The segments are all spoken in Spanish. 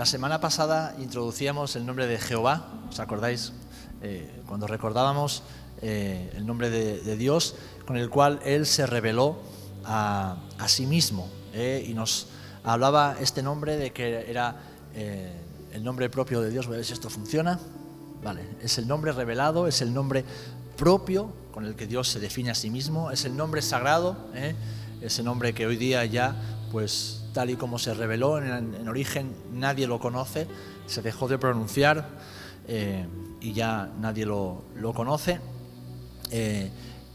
La semana pasada introducíamos el nombre de Jehová, ¿os acordáis? Cuando recordábamos el nombre de Dios, con el cual Él se reveló a sí mismo, y nos hablaba este nombre de que era el nombre propio de Dios. Voy a ver si esto funciona. Vale, es el nombre revelado, es el nombre propio con el que Dios se define a sí mismo, es el nombre sagrado, ese nombre que hoy día ya, pues tal y como se reveló en origen, nadie lo conoce, se dejó de pronunciar y ya nadie lo conoce.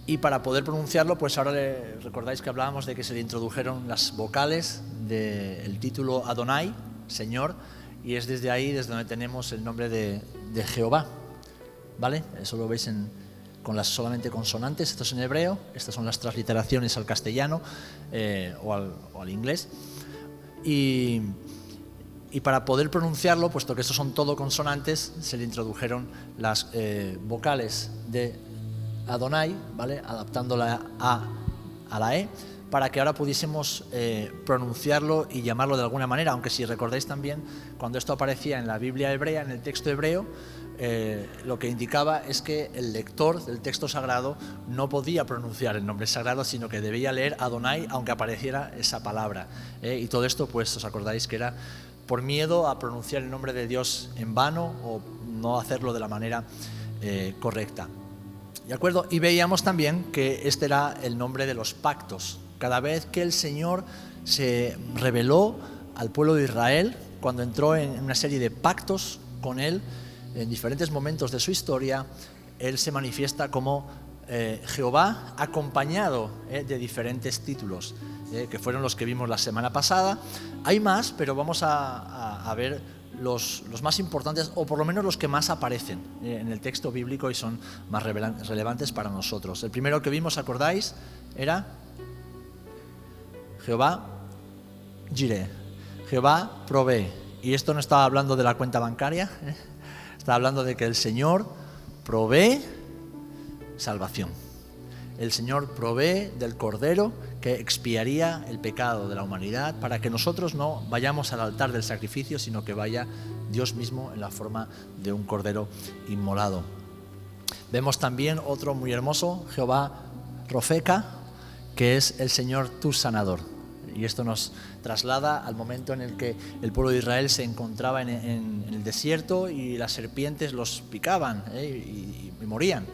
Y para poder pronunciarlo, pues ahora recordáis que hablábamos de que se le introdujeron las vocales del título Adonai, Señor, y es desde ahí desde donde tenemos el nombre de Jehová, ¿vale? Eso lo veis con las solamente consonantes. Esto es en hebreo, estas son las transliteraciones al castellano o al inglés. Y para poder pronunciarlo, puesto que estos son todo consonantes, se le introdujeron las vocales de Adonai, ¿vale? Adaptando la A a la E, para que ahora pudiésemos pronunciarlo y llamarlo de alguna manera, aunque si recordáis también, cuando esto aparecía en la Biblia hebrea, en el texto hebreo, lo que indicaba es que el lector del texto sagrado no podía pronunciar el nombre sagrado, sino que debía leer Adonai aunque apareciera esa palabra. Y todo esto, pues, os acordáis que era por miedo a pronunciar el nombre de Dios en vano o no hacerlo de la manera correcta. ¿De acuerdo? Y veíamos también que este era el nombre de los pactos. Cada vez que el Señor se reveló al pueblo de Israel, cuando entró en una serie de pactos con Él, en diferentes momentos de su historia, Él se manifiesta como Jehová, acompañado de diferentes títulos, que fueron los que vimos la semana pasada. Hay más, pero vamos a ver los más importantes, o por lo menos los que más aparecen en el texto bíblico y son más relevantes para nosotros. El primero que vimos, ¿acordáis? Era Jehová Jireh, Jehová provee. Y esto no estaba hablando de la cuenta bancaria, está hablando de que el Señor provee salvación. El Señor provee del Cordero que expiaría el pecado de la humanidad para que nosotros no vayamos al altar del sacrificio, sino que vaya Dios mismo en la forma de un Cordero inmolado. Vemos también otro muy hermoso, Jehová Rofeca, que es el Señor tu sanador. Y esto nos traslada al momento en el que el pueblo de Israel se encontraba en el desierto y las serpientes los picaban y morían.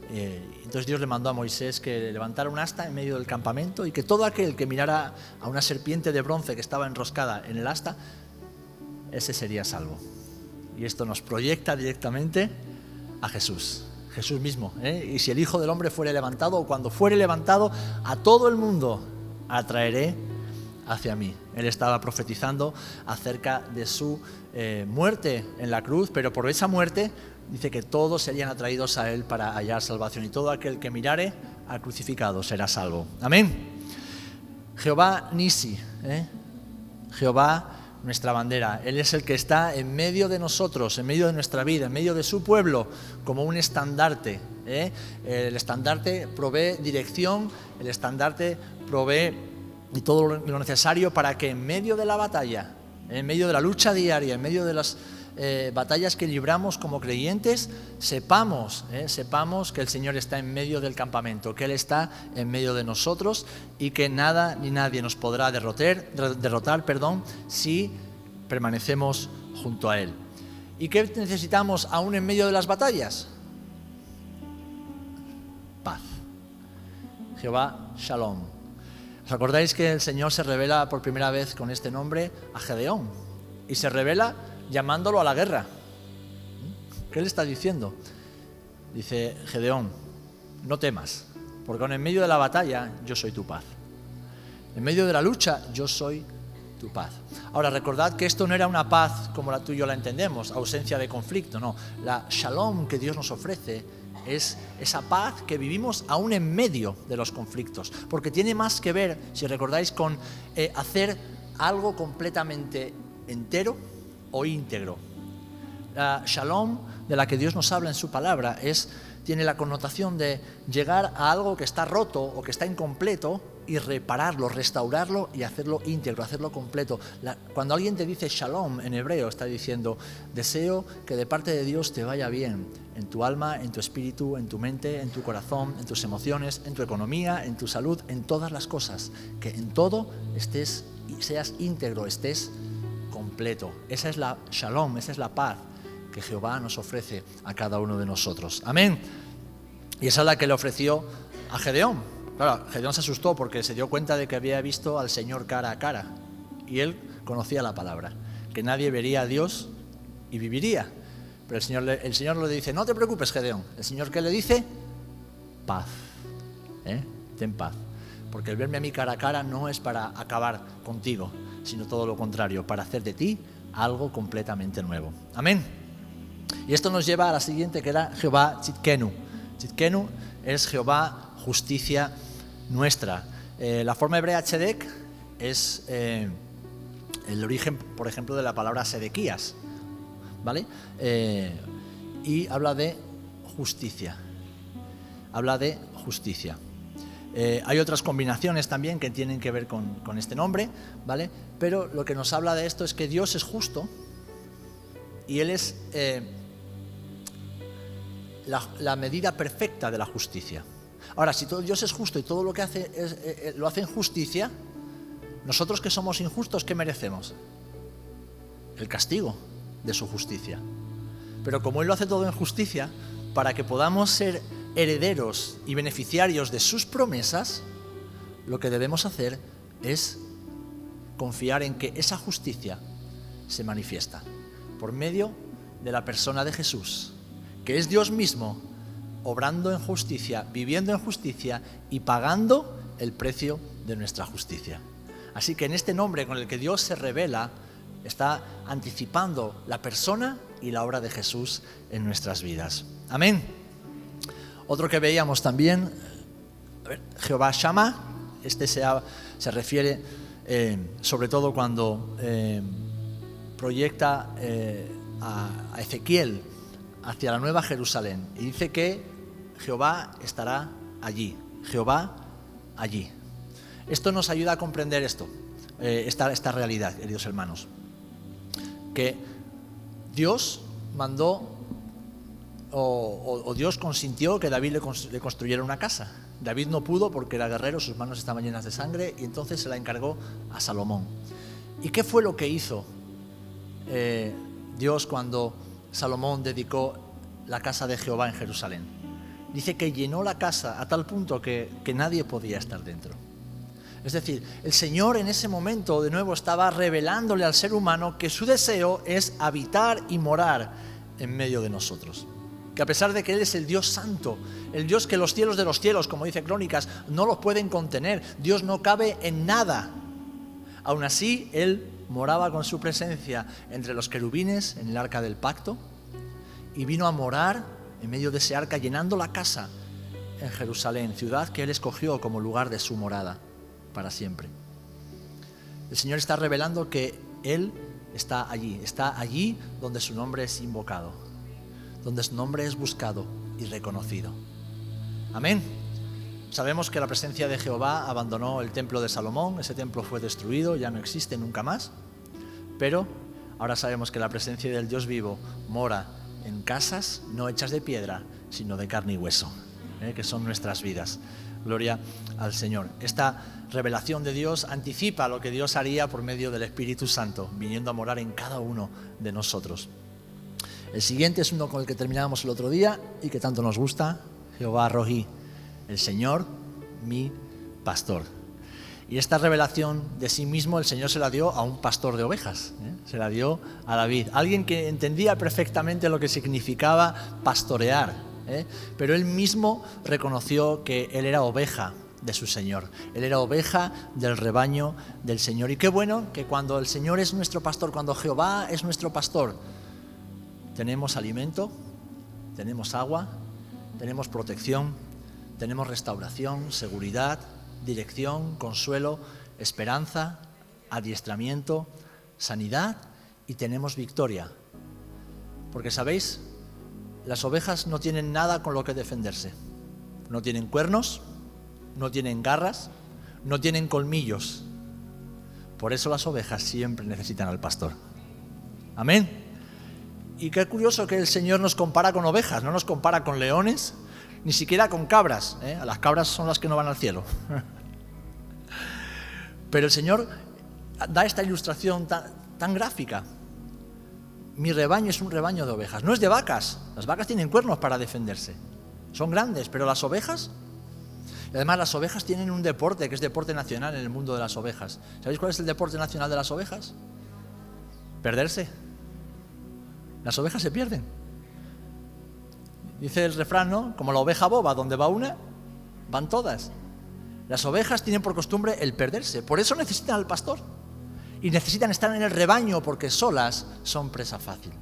Entonces Dios le mandó a Moisés que levantara un asta en medio del campamento y que todo aquel que mirara a una serpiente de bronce que estaba enroscada en el asta, ese sería salvo. Y esto nos proyecta directamente a Jesús, Jesús mismo. Y si el Hijo del Hombre fuere levantado, o cuando fuere levantado, a todo el mundo atraeré hacia mí. Él estaba profetizando acerca de su muerte en la cruz, pero por esa muerte dice que todos serían atraídos a Él para hallar salvación, y todo aquel que mirare al crucificado será salvo. Amén. Jehová Nisi, Jehová nuestra bandera. Él es el que está en medio de nosotros, en medio de nuestra vida, en medio de su pueblo, como un estandarte. El estandarte provee dirección, el estandarte provee todo lo necesario para que en medio de la batalla, en medio de la lucha diaria, en medio de las batallas que libramos como creyentes, sepamos que el Señor está en medio del campamento, que Él está en medio de nosotros y que nada ni nadie nos podrá derrotar, si permanecemos junto a Él. ¿Y qué necesitamos aún en medio de las batallas? Paz. Jehová Shalom. ¿Os acordáis que el Señor se revela por primera vez con este nombre a Gedeón? Y se revela llamándolo a la guerra. ¿Qué le está diciendo? Dice Gedeón, no temas, porque aun en medio de la batalla yo soy tu paz. En medio de la lucha yo soy tu paz. Ahora, recordad que esto no era una paz como la tú y yo la entendemos, ausencia de conflicto, no. La shalom que Dios nos ofrece es esa paz que vivimos aún en medio de los conflictos, porque tiene más que ver, si recordáis, con hacer algo completamente entero o íntegro. La shalom de la que Dios nos habla en su palabra es tiene la connotación de llegar a algo que está roto o que está incompleto y repararlo, restaurarlo y hacerlo íntegro, hacerlo completo. Cuando alguien te dice shalom en hebreo, está diciendo: deseo que de parte de Dios te vaya bien en tu alma, en tu espíritu, en tu mente, en tu corazón, en tus emociones, en tu economía, en tu salud, en todas las cosas, que en todo estés y seas íntegro, estés completo. Esa es la shalom, esa es la paz que Jehová nos ofrece a cada uno de nosotros. Amén. Y esa es la que le ofreció a Gedeón. Claro, Gedeón se asustó porque se dio cuenta de que había visto al Señor cara a cara. Y él conocía la palabra, que nadie vería a Dios y viviría. Pero el Señor le dice: no te preocupes, Gedeón. El Señor, ¿qué le dice? Paz. Ten paz. Porque el verme a mí cara a cara no es para acabar contigo, sino todo lo contrario, para hacer de ti algo completamente nuevo. Amén. Y esto nos lleva a la siguiente, que era Jehová Tzidkenu. Tzidkenu es Jehová, justicia nuestra. La forma hebrea tzedek es el origen, por ejemplo, de la palabra sedequías, ¿vale? Y habla de justicia. Habla de justicia. Hay otras combinaciones también que tienen que ver con este nombre, ¿vale? Pero lo que nos habla de esto es que Dios es justo y Él es la medida perfecta de la justicia. Ahora, si todo Dios es justo y todo lo que hace lo hace en justicia, nosotros que somos injustos, ¿qué merecemos? El castigo de su justicia. Pero como Él lo hace todo en justicia, para que podamos ser herederos y beneficiarios de sus promesas, lo que debemos hacer es confiar en que esa justicia se manifiesta por medio de la persona de Jesús, que es Dios mismo, obrando en justicia, viviendo en justicia y pagando el precio de nuestra justicia. Así que en este nombre con el que Dios se revela, está anticipando la persona y la obra de Jesús en nuestras vidas. Amén. Otro que veíamos también, Jehová Shammah. Este se refiere sobre todo cuando proyecta a Ezequiel hacia la Nueva Jerusalén y dice que Jehová estará allí. Jehová allí. Esto nos ayuda a comprender esta realidad, queridos hermanos, que Dios mandó o Dios consintió que David le construyera una casa. David no pudo porque era guerrero, sus manos estaban llenas de sangre, y entonces se la encargó a Salomón. ¿Y qué fue lo que hizo Dios cuando Salomón dedicó la casa de Jehová en Jerusalén? Dice que llenó la casa a tal punto que nadie podía estar dentro. Es decir, el Señor en ese momento de nuevo estaba revelándole al ser humano que su deseo es habitar y morar en medio de nosotros. Que a pesar de que Él es el Dios santo, el Dios que los cielos de los cielos, como dice Crónicas, no los pueden contener, Dios no cabe en nada. Aún así, Él moraba con su presencia entre los querubines en el arca del pacto y vino a morar en medio de ese arca, llenando la casa en Jerusalén, ciudad que Él escogió como lugar de su morada para siempre. El Señor está revelando que Él está allí donde su nombre es invocado, donde su nombre es buscado y reconocido. Amén. Sabemos que la presencia de Jehová abandonó el templo de Salomón, ese templo fue destruido, ya no existe nunca más, pero ahora sabemos que la presencia del Dios vivo mora en casas no hechas de piedra, sino de carne y hueso, que son nuestras vidas. Gloria al Señor. Esta revelación de Dios anticipa lo que Dios haría por medio del Espíritu Santo, viniendo a morar en cada uno de nosotros. El siguiente es uno con el que terminábamos el otro día y que tanto nos gusta, Jehová Rohi, el Señor, mi pastor. Y esta revelación de sí mismo el Señor se la dio a un pastor de ovejas, se la dio a David, alguien que entendía perfectamente lo que significaba pastorear, pero él mismo reconoció que él era oveja de su Señor, él era oveja del rebaño del Señor. Y qué bueno que cuando el Señor es nuestro pastor, cuando Jehová es nuestro pastor, tenemos alimento, tenemos agua, tenemos protección, tenemos restauración, seguridad, dirección, consuelo, esperanza, adiestramiento, sanidad y tenemos victoria. Porque, ¿sabéis? las ovejas no tienen nada con lo que defenderse. No tienen cuernos, no tienen garras, no tienen colmillos. Por eso las ovejas siempre necesitan al pastor. Amén. Y qué curioso que el Señor nos compara con ovejas, no nos compara con leones, ni siquiera con cabras. Las cabras son las que no van al cielo. Pero el Señor da esta ilustración tan gráfica. Mi rebaño es un rebaño de ovejas, no es de vacas. Las vacas tienen cuernos para defenderse, son grandes, pero las ovejas... Y además las ovejas tienen un deporte que es deporte nacional en el mundo de las ovejas. ¿Sabéis cuál es el deporte nacional de las ovejas? Perderse. Las ovejas se pierden. Dice el refrán, ¿no? Como la oveja boba, donde va una, van todas. Las ovejas tienen por costumbre el perderse, por eso necesitan al pastor. Y necesitan estar en el rebaño porque solas son presa fácil.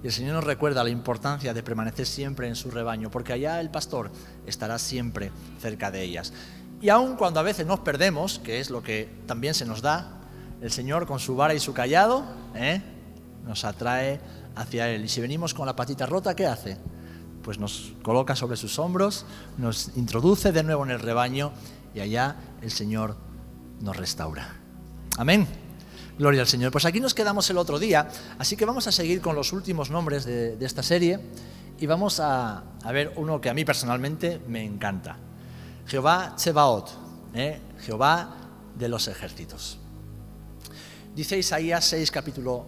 Y el Señor nos recuerda la importancia de permanecer siempre en su rebaño, porque allá el pastor estará siempre cerca de ellas. Y aun cuando a veces nos perdemos, que es lo que también se nos da, el Señor con su vara y su cayado nos atrae hacia Él. Y si venimos con la patita rota, ¿qué hace? Pues nos coloca sobre sus hombros, nos introduce de nuevo en el rebaño y allá el Señor nos restaura. Amén. Gloria al Señor. Pues aquí nos quedamos el otro día, así que vamos a seguir con los últimos nombres de esta serie y vamos a ver uno que a mí personalmente me encanta. Jehová Tsebaot, Jehová de los ejércitos. Dice Isaías 6, capítulo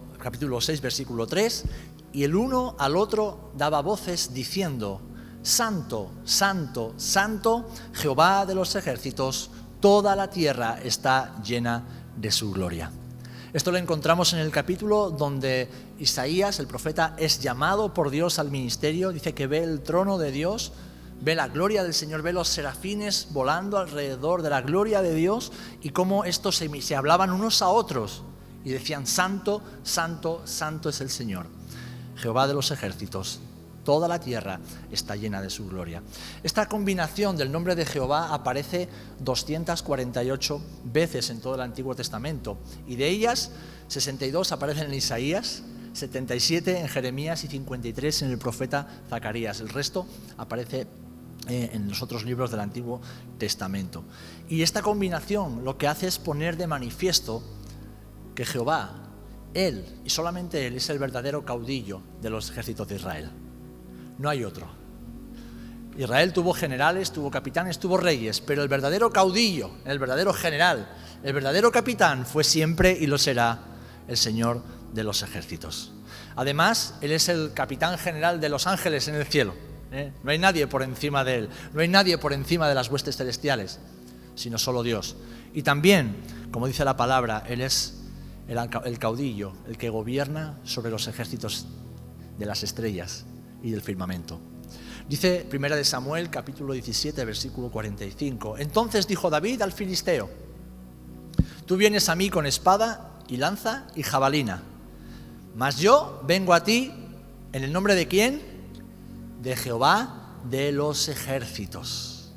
6, versículo 3, y el uno al otro daba voces diciendo, Santo, Santo, Santo, Jehová de los ejércitos, toda la tierra está llena de su gloria. Esto lo encontramos en el capítulo donde Isaías, el profeta, es llamado por Dios al ministerio. Dice que ve el trono de Dios, ve la gloria del Señor, ve los serafines volando alrededor de la gloria de Dios y cómo estos se hablaban unos a otros y decían, Santo, Santo, Santo es el Señor, Jehová de los ejércitos. Toda la tierra está llena de su gloria. Esta combinación del nombre de Jehová aparece 248 veces en todo el Antiguo Testamento y de ellas 62 aparecen en Isaías, 77 en Jeremías y 53 en el profeta Zacarías. El resto aparece en los otros libros del Antiguo Testamento. Y esta combinación lo que hace es poner de manifiesto que Jehová, Él y solamente Él es el verdadero caudillo de los ejércitos de Israel. No hay otro. Israel tuvo generales, tuvo capitanes, tuvo reyes, pero el verdadero caudillo, el verdadero general, el verdadero capitán fue siempre y lo será el Señor de los ejércitos. Además, Él es el capitán general de los ángeles en el cielo. No hay nadie por encima de Él, no hay nadie por encima de las huestes celestiales, sino solo Dios. Y también, como dice la palabra, Él es el caudillo, el que gobierna sobre los ejércitos de las estrellas y del firmamento. Dice 1 Samuel capítulo 17 versículo 45. Entonces dijo David al filisteo, tú vienes a mí con espada y lanza y jabalina, mas yo vengo a ti en el nombre de ¿quién? De Jehová de los ejércitos,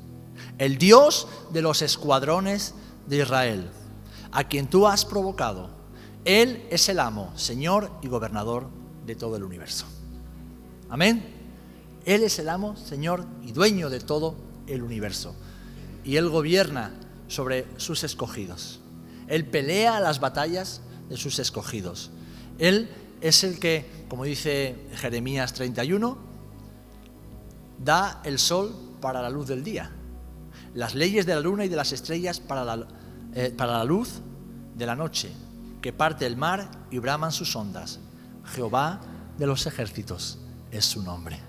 el Dios de los escuadrones de Israel, a quien tú has provocado. Él es el amo, Señor y gobernador de todo el universo. Amén. Él es el amo, Señor y dueño de todo el universo. Y Él gobierna sobre sus escogidos. Él pelea las batallas de sus escogidos. Él es el que, como dice Jeremías 31, da el sol para la luz del día, las leyes de la luna y de las estrellas para la luz de la noche, que parte el mar y braman sus ondas. Jehová de los ejércitos es su nombre.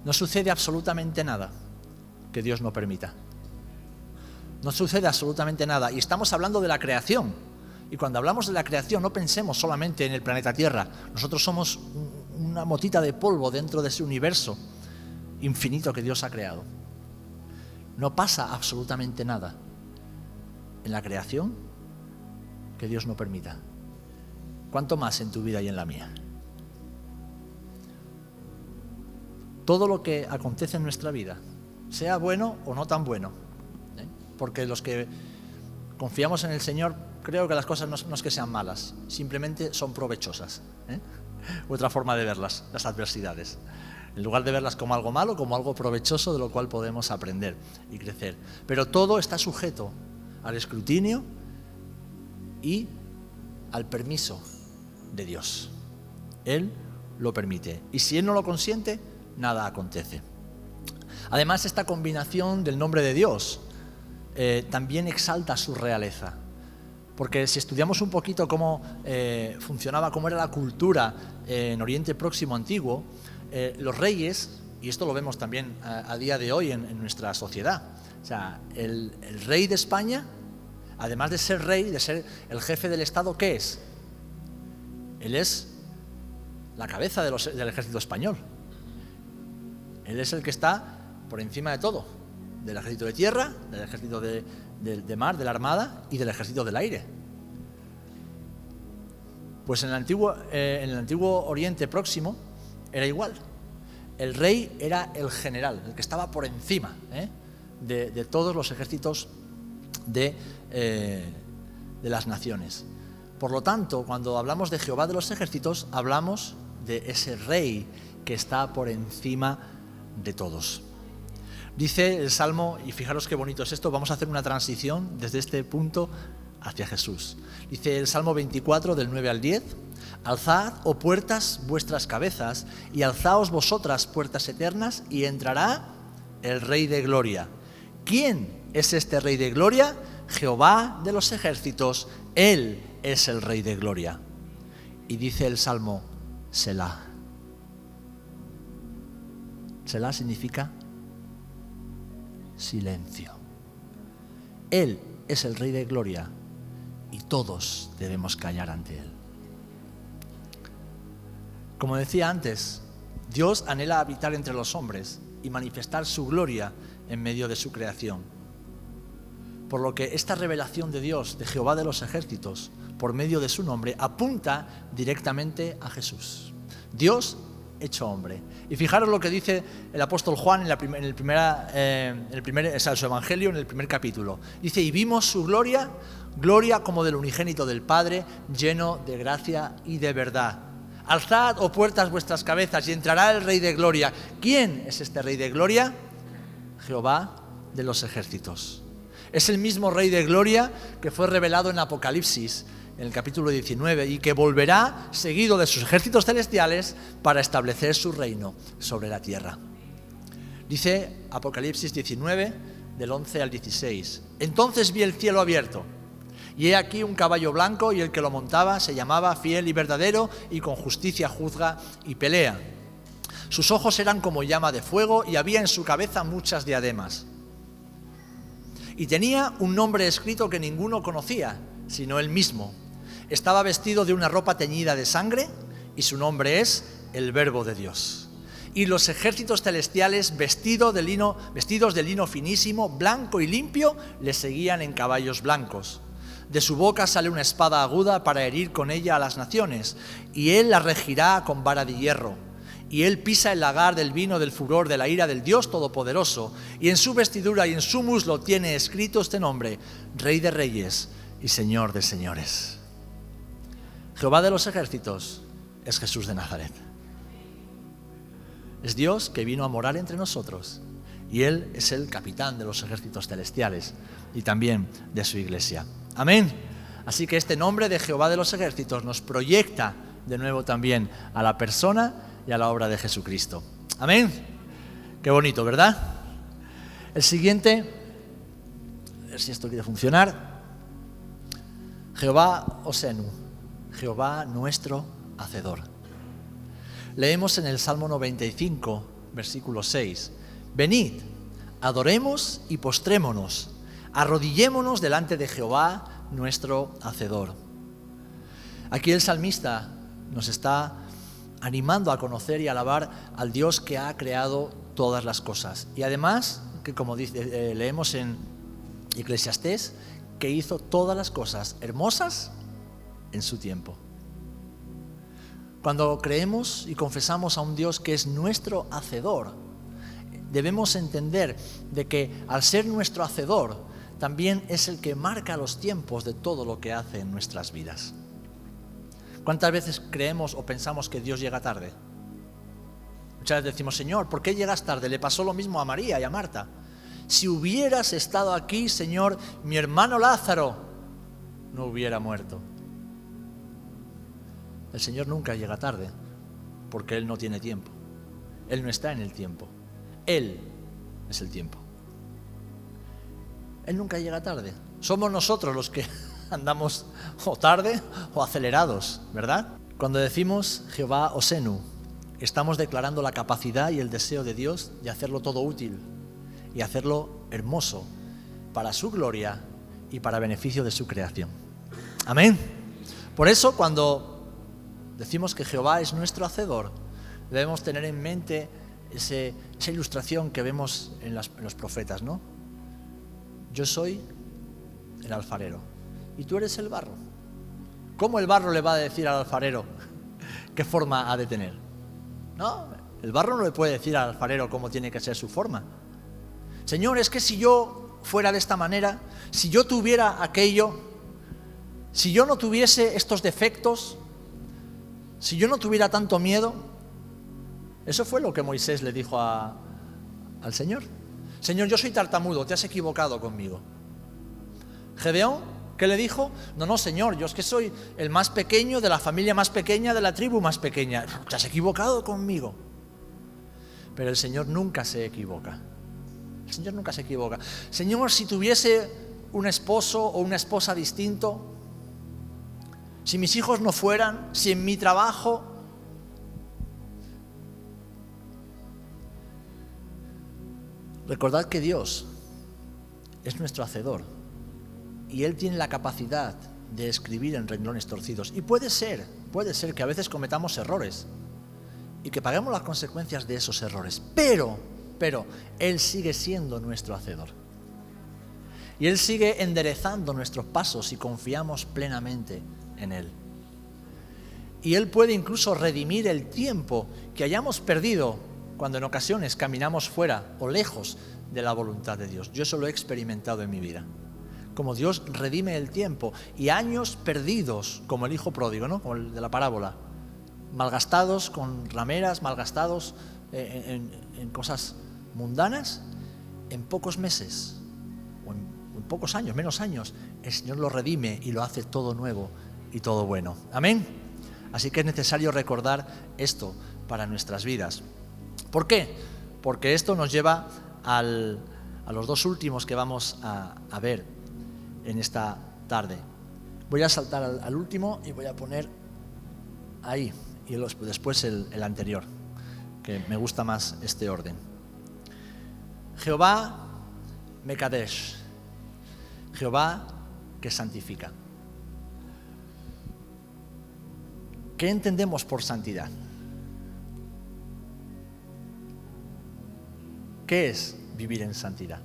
No sucede absolutamente nada que Dios no permita. No sucede absolutamente nada. Y estamos hablando de la creación. Y cuando hablamos de la creación, no pensemos solamente en el planeta Tierra. Nosotros somos una motita de polvo dentro de ese universo infinito que Dios ha creado. No pasa absolutamente nada en la creación que Dios no permita. ¿Cuánto más en tu vida y en la mía? Todo lo que acontece en nuestra vida, sea bueno o no tan bueno, porque los que confiamos en el Señor, creo que las cosas no es que sean malas, simplemente son provechosas. otra forma de verlas, las adversidades. En lugar de verlas como algo malo, como algo provechoso de lo cual podemos aprender y crecer. Pero todo está sujeto al escrutinio y al permiso de Dios. Él lo permite. Y si Él no lo consiente, nada acontece. Además, esta combinación del nombre de Dios también exalta su realeza. Porque si estudiamos un poquito cómo funcionaba, cómo era la cultura en Oriente Próximo antiguo, los reyes, y esto lo vemos también a día de hoy en nuestra sociedad, o sea, el rey de España, además de ser rey, de ser el jefe del Estado, ¿qué es? Él es la cabeza del ejército español. Él es el que está por encima de todo, del ejército de tierra, del ejército de mar, de la armada y del ejército del aire. Pues en el antiguo Oriente Próximo era igual. El rey era el general, el que estaba por encima de todos los ejércitos de las naciones. Por lo tanto, cuando hablamos de Jehová de los ejércitos, hablamos de ese rey que está por encima de todos. Dice el Salmo, y fijaros qué bonito es esto, vamos a hacer una transición desde este punto hacia Jesús. Dice el Salmo 24, del 9 al 10, alzad, oh puertas, vuestras cabezas, y alzaos vosotras, puertas eternas, y entrará el Rey de Gloria. ¿Quién es este Rey de Gloria? Jehová de los ejércitos, Él es el Rey de Gloria. Y dice el Salmo, Selah. Selah significa silencio. Él es el Rey de Gloria y todos debemos callar ante Él. Como decía antes, Dios anhela habitar entre los hombres y manifestar su gloria en medio de su creación. Por lo que esta revelación de Dios, de Jehová de los ejércitos, por medio de su nombre, apunta directamente a Jesús. Dios hecho hombre. Y fijaros lo que dice el apóstol Juan en su evangelio, en el primer capítulo. Dice, y vimos su gloria, gloria como del unigénito del Padre, lleno de gracia y de verdad. Alzad, oh puertas, vuestras cabezas, y entrará el Rey de Gloria. ¿Quién es este Rey de Gloria? Jehová de los ejércitos. Es el mismo Rey de Gloria que fue revelado en Apocalipsis, en el capítulo 19, y que volverá seguido de sus ejércitos celestiales para establecer su reino sobre la tierra. Dice Apocalipsis 19, del 11 al 16. Entonces vi el cielo abierto, y he aquí un caballo blanco, y el que lo montaba se llamaba Fiel y Verdadero, y con justicia juzga y pelea. Sus ojos eran como llama de fuego, y había en su cabeza muchas diademas. Y tenía un nombre escrito que ninguno conocía, sino él mismo. Estaba vestido de una ropa teñida de sangre, y su nombre es el Verbo de Dios. Y los ejércitos celestiales, vestidos de lino finísimo, blanco y limpio, le seguían en caballos blancos. De su boca sale una espada aguda para herir con ella a las naciones, y él la regirá con vara de hierro. Y él pisa el lagar del vino del furor de la ira del Dios Todopoderoso, y en su vestidura y en su muslo tiene escrito este nombre, Rey de Reyes y Señor de Señores. Jehová de los ejércitos es Jesús de Nazaret. Es Dios que vino a morar entre nosotros, y Él es el capitán de los ejércitos celestiales y también de su iglesia. Amén. Así que este nombre de Jehová de los ejércitos nos proyecta de nuevo también a la persona y a la obra de Jesucristo. Amén. Qué bonito, ¿verdad? El siguiente, a ver si esto quiere funcionar. Jehová Osenu, Jehová nuestro Hacedor. Leemos en el Salmo 95, versículo 6. Venid, adoremos y postrémonos, arrodillémonos delante de Jehová nuestro Hacedor. Aquí el salmista nos está animando a conocer y alabar al Dios que ha creado todas las cosas. Y además, que como leemos en Eclesiastés, que hizo todas las cosas hermosas en su tiempo. Cuando creemos y confesamos a un Dios que es nuestro Hacedor, debemos entender de que al ser nuestro Hacedor, también es el que marca los tiempos de todo lo que hace en nuestras vidas. ¿Cuántas veces creemos o pensamos que Dios llega tarde? Muchas veces decimos, Señor, ¿por qué llegas tarde? Le pasó lo mismo a María y a Marta. Si hubieras estado aquí, Señor, mi hermano Lázaro no hubiera muerto. El Señor nunca llega tarde, porque Él no tiene tiempo. Él no está en el tiempo. Él es el tiempo. Él nunca llega tarde. Somos nosotros los que andamos o tarde o acelerados, ¿verdad? Cuando decimos Jehová Osenu, estamos declarando la capacidad y el deseo de Dios de hacerlo todo útil y hacerlo hermoso para su gloria y para beneficio de su creación. Amén. Por eso, cuando decimos que Jehová es nuestro hacedor, debemos tener en mente esa ilustración que vemos en los profetas, ¿no? Yo soy el alfarero y tú eres el barro. ¿Cómo el barro le va a decir al alfarero qué forma ha de tener? No, el barro no le puede decir al alfarero cómo tiene que ser su forma. Señor, es que si yo fuera de esta manera, si yo tuviera aquello, si yo no tuviese estos defectos, si yo no tuviera tanto miedo. Eso fue lo que Moisés le dijo al Señor. Señor, yo soy tartamudo, te has equivocado conmigo. Gedeón, ¿qué le dijo? No, Señor, yo es que soy el más pequeño de la familia más pequeña, de la tribu más pequeña. Te has equivocado conmigo. Pero el Señor nunca se equivoca. El Señor nunca se equivoca. Señor, si tuviese un esposo o una esposa distinto, si mis hijos no fueran, si en mi trabajo. Recordad que Dios es nuestro hacedor y Él tiene la capacidad de escribir en renglones torcidos. Y puede ser que a veces cometamos errores y que paguemos las consecuencias de esos errores. Pero Él sigue siendo nuestro hacedor. Y Él sigue enderezando nuestros pasos si confiamos plenamente en Él. Y Él puede incluso redimir el tiempo que hayamos perdido cuando en ocasiones caminamos fuera o lejos de la voluntad de Dios. Yo eso lo he experimentado en mi vida. Como Dios redime el tiempo y años perdidos, como el hijo pródigo, ¿no? Como el de la parábola. Malgastados con rameras, malgastados en cosas mundanas, en pocos meses o en pocos años, menos años, el Señor lo redime y lo hace todo nuevo y todo bueno. Amén. Así que es necesario recordar esto para nuestras vidas. ¿Por qué? Porque esto nos lleva a los dos últimos que vamos a ver en esta tarde. Voy a saltar al último y voy a poner ahí y después el anterior, que me gusta más este orden. Jehová Mekadesh, Jehová que santifica. ¿Qué entendemos por santidad? ¿Qué es vivir en santidad?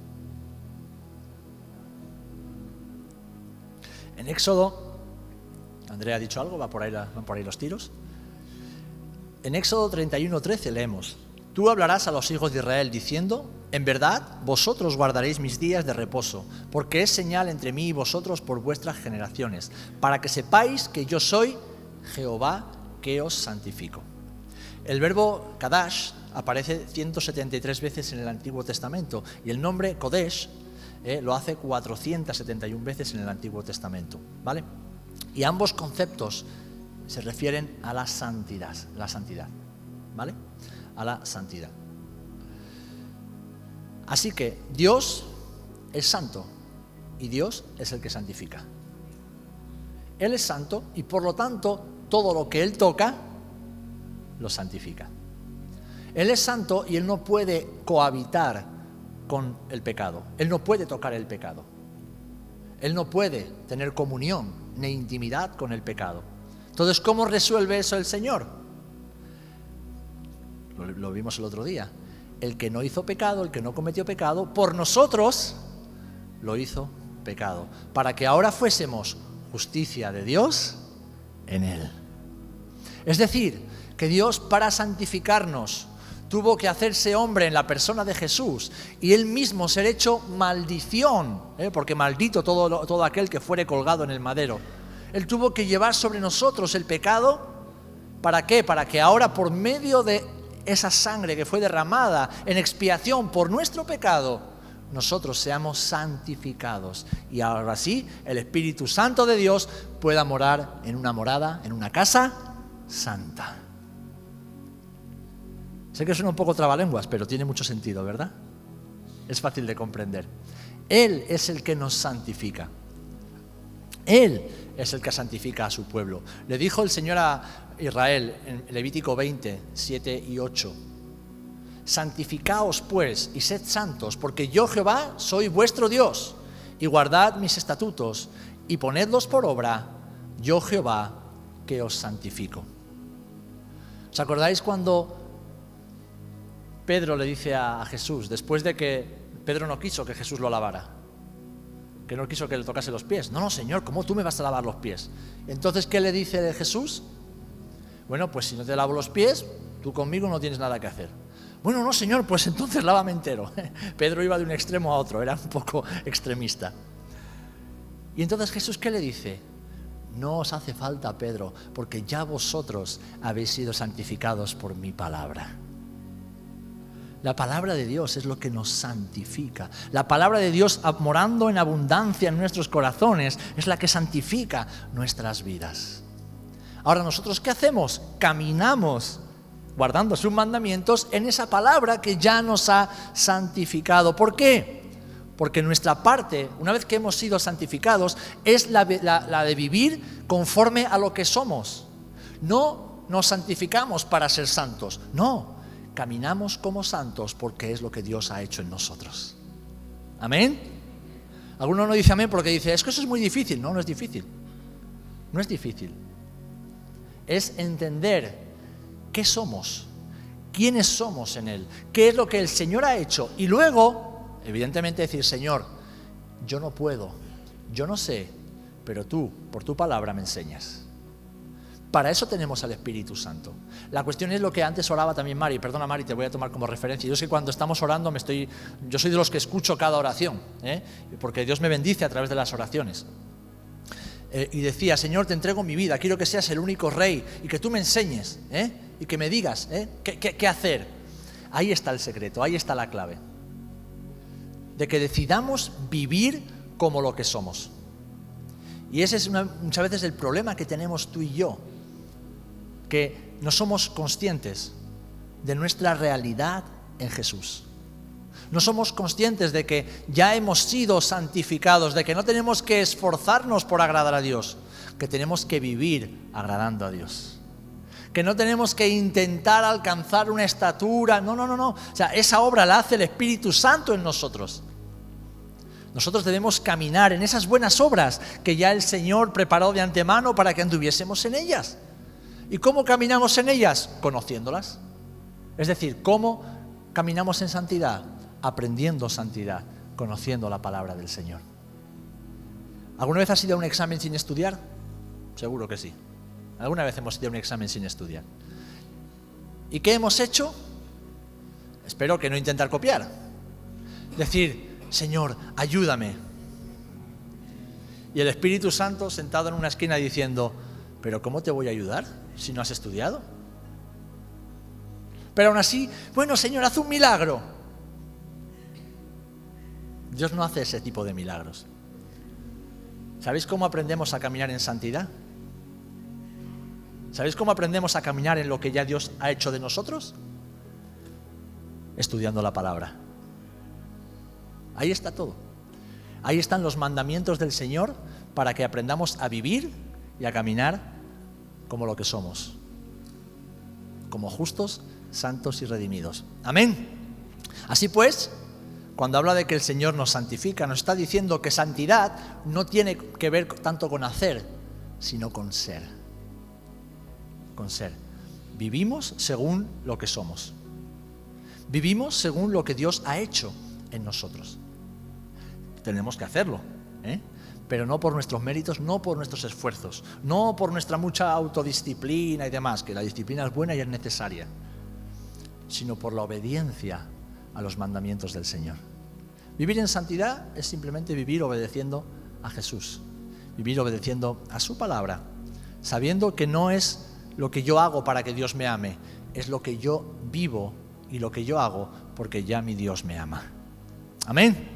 En Éxodo, Andrea ha dicho algo, van por ahí los tiros. En Éxodo 31:13 leemos: Tú hablarás a los hijos de Israel diciendo: En verdad, vosotros guardaréis mis días de reposo, porque es señal entre mí y vosotros por vuestras generaciones, para que sepáis que yo soy Jehová que os santifico. El verbo Kadash aparece 173 veces en el Antiguo Testamento y el nombre Kodesh lo hace 471 veces en el Antiguo Testamento, ¿vale? Y ambos conceptos se refieren a la santidad, ¿vale? A la santidad. Así que Dios es santo y Dios es el que santifica. Él es santo y por lo tanto todo lo que Él toca lo santifica. Él es santo y Él no puede cohabitar con el pecado. Él no puede tocar el pecado. Él no puede tener comunión ni intimidad con el pecado. Entonces, ¿cómo resuelve eso el Señor? Lo vimos el otro día. El que no hizo pecado, el que no cometió pecado, por nosotros lo hizo pecado, para que ahora fuésemos justicia de Dios en Él. Es decir, que Dios, para santificarnos, tuvo que hacerse hombre en la persona de Jesús y Él mismo ser hecho maldición, porque maldito todo aquel que fuere colgado en el madero. Él tuvo que llevar sobre nosotros el pecado. ¿Para qué? Para que ahora, por medio de esa sangre que fue derramada en expiación por nuestro pecado, nosotros seamos santificados. Y ahora sí, el Espíritu Santo de Dios pueda morar en una morada, en una casa santa. Sé que suena un poco trabalenguas, pero tiene mucho sentido, ¿verdad? Es fácil de comprender. Él es el que nos santifica. Él es el que santifica a su pueblo. Le dijo el Señor a Israel en Levítico 20, 7 y 8. Santificaos pues y sed santos, porque yo Jehová soy vuestro Dios, y guardad mis estatutos y ponedlos por obra, yo Jehová que os santifico. ¿Os acordáis cuando Pedro le dice a Jesús, después de que Pedro no quiso que Jesús lo lavara, que no quiso que le tocase los pies? No, Señor, ¿cómo tú me vas a lavar los pies? Entonces, ¿qué le dice Jesús? Bueno, pues si no te lavo los pies, tú conmigo no tienes nada que hacer. Bueno, no, Señor, pues entonces lávame entero. Pedro iba de un extremo a otro, era un poco extremista. Y entonces Jesús, ¿qué le dice? No os hace falta, Pedro, porque ya vosotros habéis sido santificados por mi palabra. La palabra de Dios es lo que nos santifica. La palabra de Dios, morando en abundancia en nuestros corazones, es la que santifica nuestras vidas. Ahora, ¿nosotros qué hacemos? Caminamos guardando sus mandamientos en esa palabra que ya nos ha santificado. ¿Por qué? Porque nuestra parte, una vez que hemos sido santificados, es la de vivir conforme a lo que somos. No nos santificamos para ser santos, no. Caminamos como santos porque es lo que Dios ha hecho en nosotros. ¿Amén? Alguno no dice amén porque dice, es que eso es muy difícil. No, no es difícil. No es difícil. Es entender qué somos, quiénes somos en Él, qué es lo que el Señor ha hecho. Y luego, evidentemente, decir, Señor, yo no puedo, yo no sé, pero tú, por tu palabra, me enseñas. Para eso tenemos al Espíritu Santo. La cuestión es lo que antes oraba también Mari. Perdona, Mari, te voy a tomar como referencia. Yo es que cuando estamos orando yo soy de los que escucho cada oración, porque Dios me bendice a través de las oraciones. Y decía, Señor, te entrego mi vida, quiero que seas el único Rey y que tú me enseñes, y que me digas qué hacer. Ahí está el secreto, ahí está la clave. De que decidamos vivir como lo que somos. Y ese es muchas veces el problema que tenemos tú y yo, que no somos conscientes de nuestra realidad en Jesús. No somos conscientes de que ya hemos sido santificados, de que no tenemos que esforzarnos por agradar a Dios, que tenemos que vivir agradando a Dios. Que no tenemos que intentar alcanzar una estatura, no. O sea, esa obra la hace el Espíritu Santo en nosotros. Nosotros debemos caminar en esas buenas obras que ya el Señor preparó de antemano para que anduviésemos en ellas. ¿Y cómo caminamos en ellas? Conociéndolas. Es decir, ¿cómo caminamos en santidad? Aprendiendo santidad, conociendo la palabra del Señor. ¿Alguna vez has ido a un examen sin estudiar? Seguro que sí. Alguna vez hemos ido a un examen sin estudiar. ¿Y qué hemos hecho? Espero que no intentar copiar. Decir, Señor, ayúdame. Y el Espíritu Santo sentado en una esquina diciendo, ¿pero cómo te voy a ayudar si no has estudiado? Pero aún así, bueno, Señor, haz un milagro. Dios no hace ese tipo de milagros. ¿Sabéis cómo aprendemos a caminar en santidad? ¿Sabéis cómo aprendemos a caminar en lo que ya Dios ha hecho de nosotros? Estudiando la palabra. Ahí está todo. Ahí están los mandamientos del Señor para que aprendamos a vivir y a caminar como lo que somos. Como justos, santos y redimidos. Amén. Así pues, cuando habla de que el Señor nos santifica, nos está diciendo que santidad no tiene que ver tanto con hacer, sino con ser. Con ser. Vivimos según lo que somos. Vivimos según lo que Dios ha hecho en nosotros. Tenemos que hacerlo, pero no por nuestros méritos, no por nuestros esfuerzos, no por nuestra mucha autodisciplina y demás, que la disciplina es buena y es necesaria, sino por la obediencia a los mandamientos del Señor. Vivir en santidad es simplemente vivir obedeciendo a Jesús. vivir obedeciendo a su palabra, sabiendo que no es lo que yo hago para que Dios me ame, es lo que yo vivo y lo que yo hago porque ya mi Dios me ama. Amén.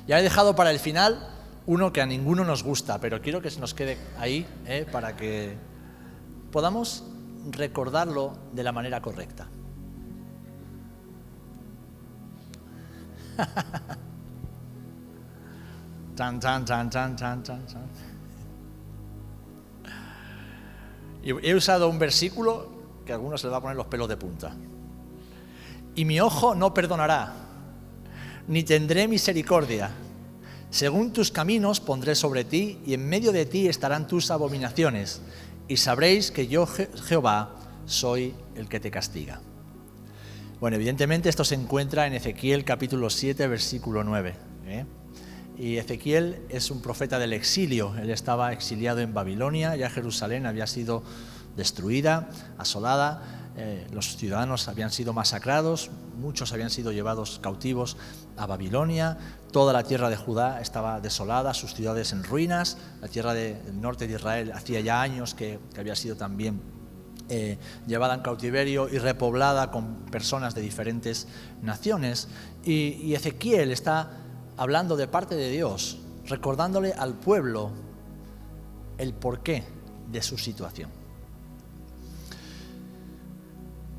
Ya he dejado para el final uno que a ninguno nos gusta, pero quiero que se nos quede ahí para que podamos recordarlo de la manera correcta. Chan, chan, chan, chan, chan, chan, chan. Y he usado un versículo que a algunos se les va a poner los pelos de punta. Y mi ojo no perdonará, ni tendré misericordia. Según tus caminos pondré sobre ti, y en medio de ti estarán tus abominaciones, y sabréis que yo, Jehová, soy el que te castiga. Bueno, evidentemente esto se encuentra en Ezequiel capítulo 7, versículo 9. Y Ezequiel es un profeta del exilio. Él estaba exiliado en Babilonia, ya Jerusalén había sido destruida, asolada, los ciudadanos habían sido masacrados, muchos habían sido llevados cautivos a Babilonia, toda la tierra de Judá estaba desolada, sus ciudades en ruinas, la tierra del norte de Israel hacía ya años que había sido también llevada en cautiverio y repoblada con personas de diferentes naciones. Y Ezequiel está hablando de parte de Dios, recordándole al pueblo el porqué de su situación.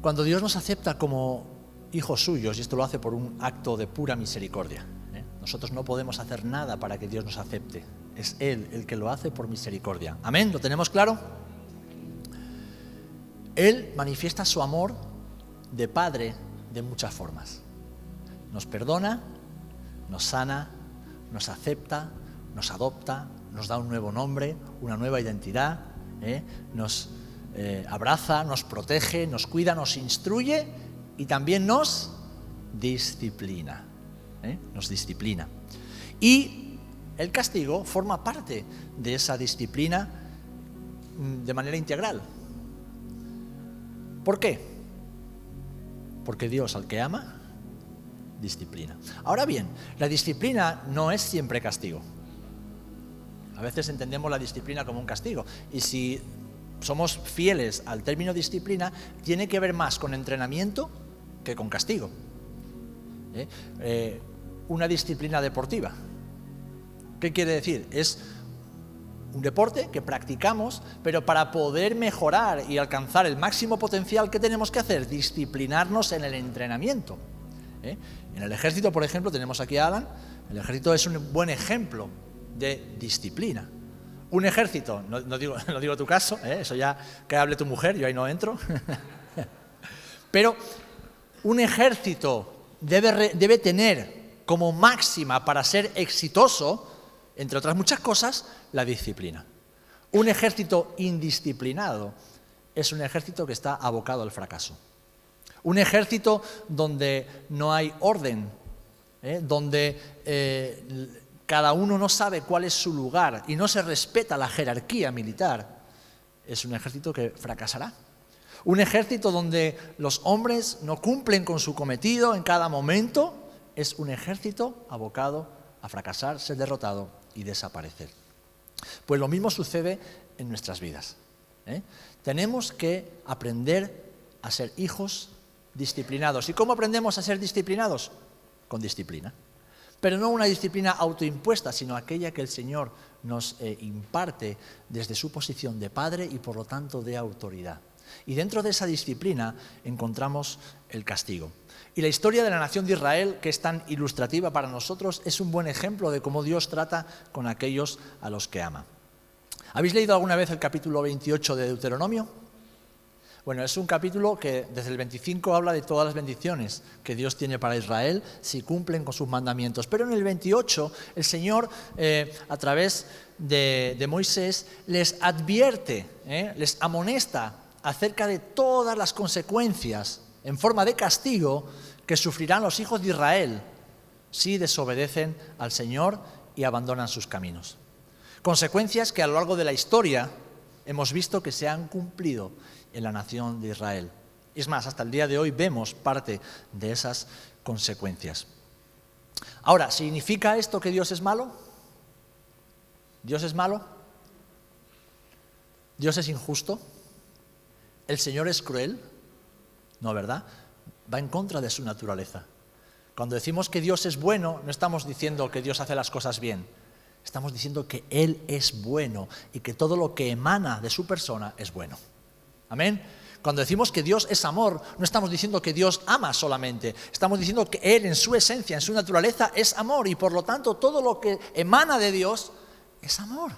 Cuando Dios nos acepta como hijos suyos, y esto lo hace por un acto de pura misericordia, nosotros no podemos hacer nada para que Dios nos acepte, es Él el que lo hace por misericordia. ¿Amén? ¿Lo tenemos claro? Él manifiesta su amor de Padre de muchas formas. Nos perdona, nos sana, nos acepta, nos adopta, nos da un nuevo nombre, una nueva identidad, nos abraza, nos protege, nos cuida, nos instruye y también nos disciplina. Nos disciplina. Y el castigo forma parte de esa disciplina de manera integral. ¿Por qué? Porque Dios al que ama, disciplina. Ahora bien, la disciplina no es siempre castigo. A veces entendemos la disciplina como un castigo. Y si somos fieles al término disciplina, tiene que ver más con entrenamiento que con castigo. Una disciplina deportiva. ¿Qué quiere decir? Es un deporte que practicamos, pero para poder mejorar y alcanzar el máximo potencial, ¿qué tenemos que hacer? Disciplinarnos en el entrenamiento. En el ejército, por ejemplo, tenemos aquí a Alan. El ejército es un buen ejemplo de disciplina. Un ejército, no digo tu caso, eso ya que hable tu mujer, yo ahí no entro. Pero un ejército debe tener como máxima para ser exitoso, entre otras muchas cosas, la disciplina. Un ejército indisciplinado es un ejército que está abocado al fracaso. Un ejército donde no hay orden, donde cada uno no sabe cuál es su lugar y no se respeta la jerarquía militar, es un ejército que fracasará. Un ejército donde los hombres no cumplen con su cometido en cada momento, es un ejército abocado a fracasar, ser derrotado y desaparecer. Pues lo mismo sucede en nuestras vidas. Tenemos que aprender a ser hijos disciplinados. ¿Y cómo aprendemos a ser disciplinados? Con disciplina. Pero no una disciplina autoimpuesta, sino aquella que el Señor nos imparte desde su posición de Padre y por lo tanto de autoridad. Y dentro de esa disciplina encontramos el castigo. Y la historia de la nación de Israel, que es tan ilustrativa para nosotros, es un buen ejemplo de cómo Dios trata con aquellos a los que ama. ¿Habéis leído alguna vez el capítulo 28 de Deuteronomio? Bueno, es un capítulo que desde el 25 habla de todas las bendiciones que Dios tiene para Israel si cumplen con sus mandamientos. Pero en el 28 el Señor, a través de Moisés, les advierte, les amonesta acerca de todas las consecuencias en forma de castigo que sufrirán los hijos de Israel si desobedecen al Señor y abandonan sus caminos. Consecuencias que a lo largo de la historia hemos visto que se han cumplido en la nación de Israel. Es más, hasta el día de hoy vemos parte de esas consecuencias. Ahora, ¿significa esto que Dios es malo? ¿Dios es malo? ¿Dios es injusto? ¿El Señor es cruel? No, ¿verdad? Va en contra de su naturaleza. Cuando decimos que Dios es bueno, no estamos diciendo que Dios hace las cosas bien. Estamos diciendo que Él es bueno y que todo lo que emana de su persona es bueno. Amén. Cuando decimos que Dios es amor, no estamos diciendo que Dios ama solamente. Estamos diciendo que Él en su esencia, en su naturaleza, es amor y por lo tanto todo lo que emana de Dios es amor.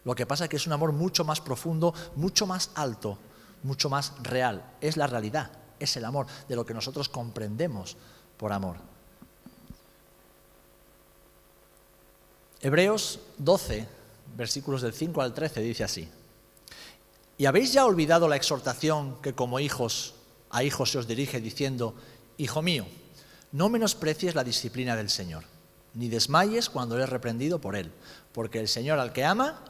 Lo que pasa es que es un amor mucho más profundo, mucho más alto, mucho más real. Es la realidad, es el amor de lo que nosotros comprendemos por amor. Hebreos 12, versículos del 5 al 13, dice así: ¿Y habéis ya olvidado la exhortación que como hijos a hijos se os dirige diciendo: Hijo mío, no menosprecies la disciplina del Señor, ni desmayes cuando eres reprendido por Él, porque el Señor al que ama,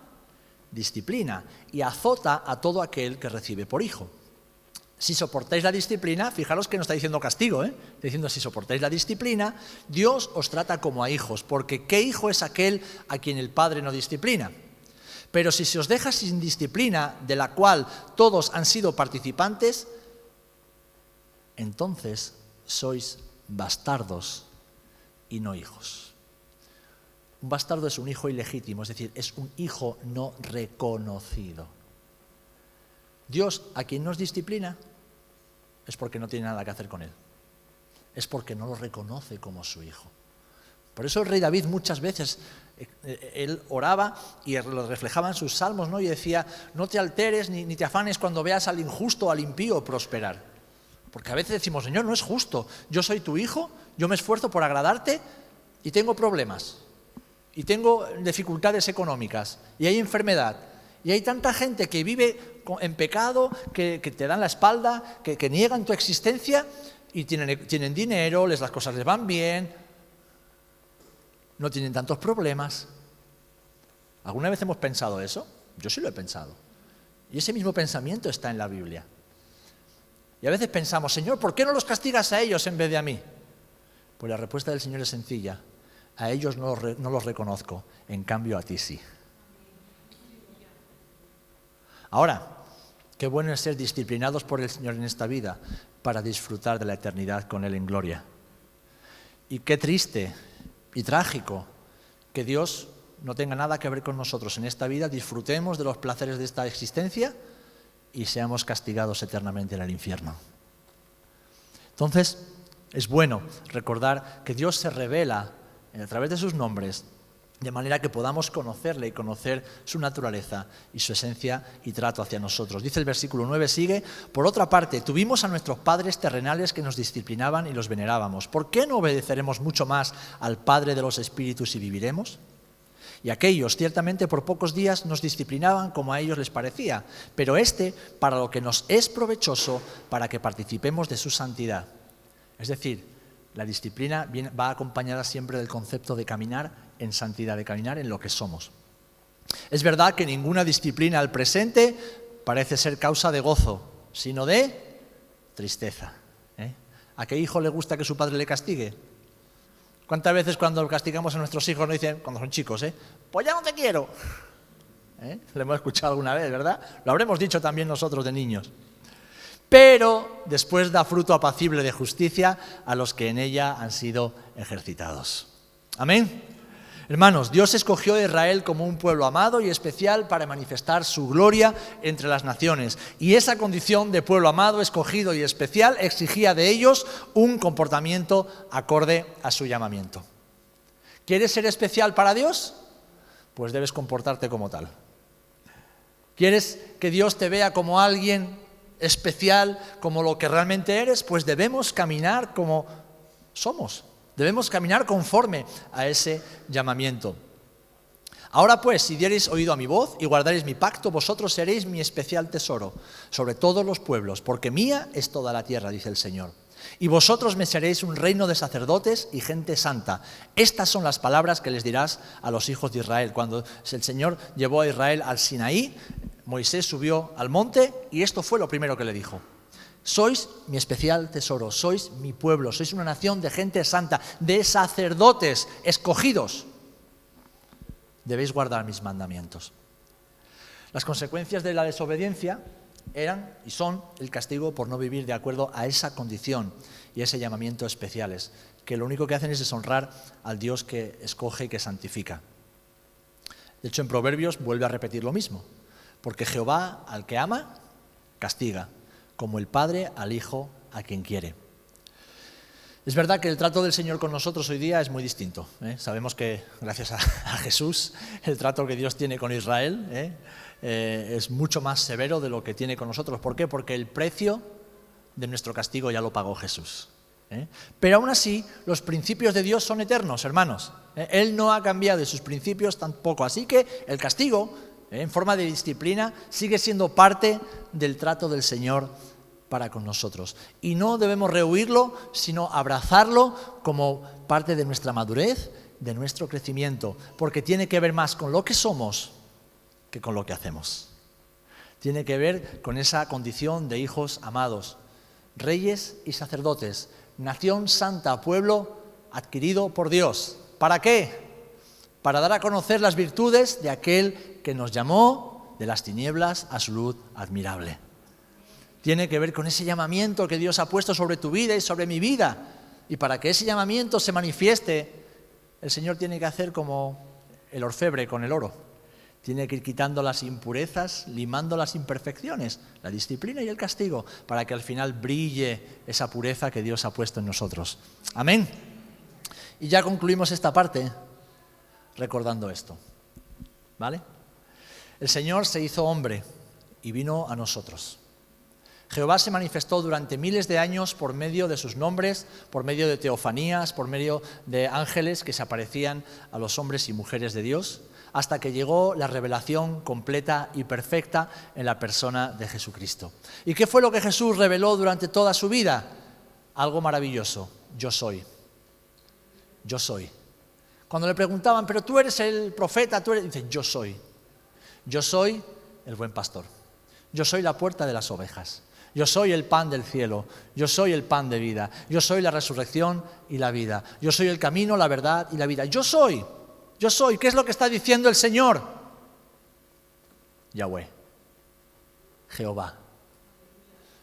disciplina y azota a todo aquel que recibe por hijo? Si soportáis la disciplina, fijaros que no está diciendo castigo, está diciendo si soportáis la disciplina, Dios os trata como a hijos, porque ¿qué hijo es aquel a quien el Padre no disciplina? Pero si se os deja sin disciplina, de la cual todos han sido participantes, entonces sois bastardos y no hijos. Un bastardo es un hijo ilegítimo, es decir, es un hijo no reconocido. Dios, a quien nos disciplina, es porque no tiene nada que hacer con él. Es porque no lo reconoce como su hijo. Por eso el rey David muchas veces, él oraba y lo reflejaba en sus salmos, ¿no? Y decía: no te alteres ni te afanes cuando veas al injusto o al impío prosperar. Porque a veces decimos: Señor, no es justo, yo soy tu hijo, yo me esfuerzo por agradarte y tengo problemas. Y tengo dificultades económicas, y hay enfermedad, y hay tanta gente que vive en pecado, que te dan la espalda, que niegan tu existencia, y tienen dinero, las cosas les van bien, no tienen tantos problemas. ¿Alguna vez hemos pensado eso? Yo sí lo he pensado. Y ese mismo pensamiento está en la Biblia. Y a veces pensamos: Señor, ¿por qué no los castigas a ellos en vez de a mí? Pues la respuesta del Señor es sencilla: a ellos no los reconozco, en cambio a ti sí. Ahora, qué bueno es ser disciplinados por el Señor en esta vida para disfrutar de la eternidad con Él en gloria. Y qué triste y trágico que Dios no tenga nada que ver con nosotros en esta vida, disfrutemos de los placeres de esta existencia y seamos castigados eternamente en el infierno. Entonces, es bueno recordar que Dios se revela a través de sus nombres, de manera que podamos conocerle y conocer su naturaleza y su esencia y trato hacia nosotros. Dice el versículo 9, sigue: por otra parte, tuvimos a nuestros padres terrenales que nos disciplinaban y los venerábamos. ¿Por qué no obedeceremos mucho más al Padre de los Espíritus y viviremos? Y aquellos, ciertamente por pocos días, nos disciplinaban como a ellos les parecía, pero para lo que nos es provechoso, para que participemos de su santidad. Es decir, la disciplina va acompañada siempre del concepto de caminar en santidad, de caminar en lo que somos. Es verdad que ninguna disciplina al presente parece ser causa de gozo, sino de tristeza. ¿A qué hijo le gusta que su padre le castigue? ¿Cuántas veces cuando castigamos a nuestros hijos nos dicen, cuando son chicos, pues ya no te quiero? Lo hemos escuchado alguna vez, ¿verdad? Lo habremos dicho también nosotros de niños. Pero después da fruto apacible de justicia a los que en ella han sido ejercitados. Amén. Hermanos, Dios escogió a Israel como un pueblo amado y especial para manifestar su gloria entre las naciones. Y esa condición de pueblo amado, escogido y especial exigía de ellos un comportamiento acorde a su llamamiento. ¿Quieres ser especial para Dios? Pues debes comportarte como tal. ¿Quieres que Dios te vea como alguien especial, como lo que realmente eres? Pues debemos caminar como somos. Debemos caminar conforme a ese llamamiento. Ahora pues, si diereis oído a mi voz y guardaréis mi pacto, vosotros seréis mi especial tesoro sobre todos los pueblos, porque mía es toda la tierra, dice el Señor. Y vosotros me seréis un reino de sacerdotes y gente santa. Estas son las palabras que les dirás a los hijos de Israel. Cuando el Señor llevó a Israel al Sinaí, Moisés subió al monte y esto fue lo primero que le dijo: sois mi especial tesoro, sois mi pueblo, sois una nación de gente santa, de sacerdotes escogidos. debéis guardar mis mandamientos. Las consecuencias de la desobediencia eran y son el castigo por no vivir de acuerdo a esa condición y ese llamamiento especiales, que lo único que hacen es deshonrar al Dios que escoge y que santifica. De hecho, en Proverbios vuelve a repetir lo mismo, porque Jehová al que ama, castiga, como el padre al hijo a quien quiere. Es verdad que el trato del Señor con nosotros hoy día es muy distinto. Sabemos que gracias a Jesús el trato que Dios tiene con Israel es mucho más severo de lo que tiene con nosotros. ¿Por qué? Porque el precio de nuestro castigo ya lo pagó Jesús. Pero aún así los principios de Dios son eternos, hermanos. Él no ha cambiado de sus principios tampoco. Así que el castigo, en forma de disciplina, sigue siendo parte del trato del Señor para con nosotros. Y no debemos rehuirlo, sino abrazarlo como parte de nuestra madurez, de nuestro crecimiento, porque tiene que ver más con lo que somos que con lo que hacemos. Tiene que ver con esa condición de hijos amados, reyes y sacerdotes, nación santa, pueblo adquirido por Dios. ¿Para qué? Para dar a conocer las virtudes de aquel que nos llamó de las tinieblas a su luz admirable. Tiene que ver con ese llamamiento que Dios ha puesto sobre tu vida y sobre mi vida. Y para que ese llamamiento se manifieste, el Señor tiene que hacer como el orfebre con el oro. Tiene que ir quitando las impurezas, limando las imperfecciones, la disciplina y el castigo, para que al final brille esa pureza que Dios ha puesto en nosotros. Amén. Y ya concluimos esta parte recordando esto. ¿Vale? El Señor se hizo hombre y vino a nosotros. Jehová se manifestó durante miles de años por medio de sus nombres, por medio de teofanías, por medio de ángeles que se aparecían a los hombres y mujeres de Dios, hasta que llegó la revelación completa y perfecta en la persona de Jesucristo. ¿Y qué fue lo que Jesús reveló durante toda su vida? Algo maravilloso: yo soy. Yo soy. Cuando le preguntaban, pero tú eres el profeta, dice, yo soy. Yo soy el buen pastor. Yo soy la puerta de las ovejas. Yo soy el pan del cielo, yo soy el pan de vida, yo soy la resurrección y la vida, yo soy el camino, la verdad y la vida. Yo soy. ¿Qué es lo que está diciendo el Señor? Yahweh, Jehová.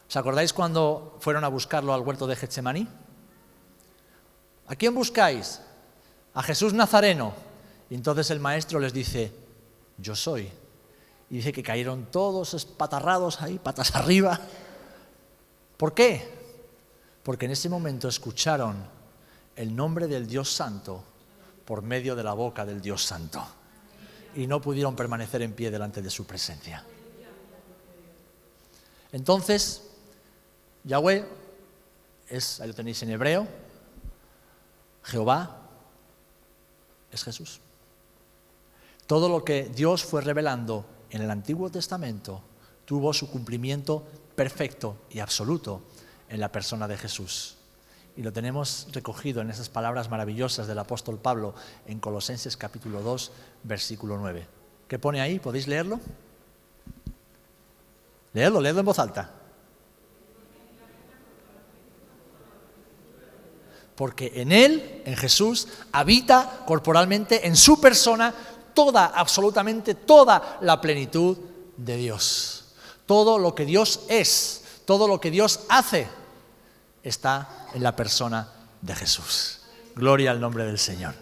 ¿Os acordáis cuando fueron a buscarlo al huerto de Getsemaní? ¿A quién buscáis? A Jesús Nazareno. Y entonces el maestro les dice, yo soy. Y dice que cayeron todos espatarrados ahí, patas arriba. ¿Por qué? Porque en ese momento escucharon el nombre del Dios Santo por medio de la boca del Dios Santo y no pudieron permanecer en pie delante de su presencia. Entonces, Yahweh ahí lo tenéis en hebreo, Jehová es Jesús. Todo lo que Dios fue revelando en el Antiguo Testamento tuvo su cumplimiento perfecto y absoluto en la persona de Jesús. Y lo tenemos recogido en esas palabras maravillosas del apóstol Pablo en Colosenses capítulo 2, versículo 9. ¿Qué pone ahí? ¿Podéis leerlo? Leedlo en voz alta. Porque en Él, en Jesús, habita corporalmente en su persona absolutamente toda la plenitud de Dios. Todo lo que Dios es, todo lo que Dios hace, está en la persona de Jesús. Gloria al nombre del Señor.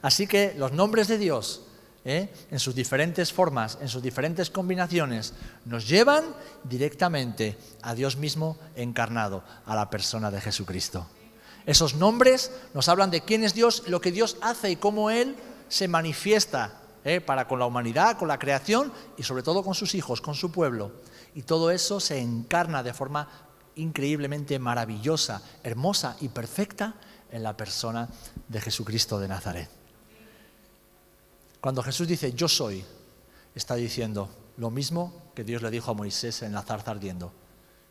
Así que los nombres de Dios, en sus diferentes formas, en sus diferentes combinaciones, nos llevan directamente a Dios mismo encarnado, a la persona de Jesucristo. Esos nombres nos hablan de quién es Dios, lo que Dios hace y cómo Él se manifiesta para con la humanidad, con la creación y sobre todo con sus hijos, con su pueblo. Y todo eso se encarna de forma increíblemente maravillosa, hermosa y perfecta en la persona de Jesucristo de Nazaret. Cuando Jesús dice yo soy, está diciendo lo mismo que Dios le dijo a Moisés en la zarza ardiendo.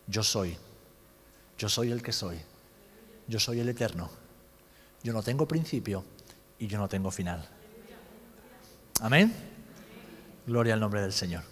Yo soy el que soy, yo soy el eterno, yo no tengo principio y yo no tengo final. Amén. Gloria al nombre del Señor.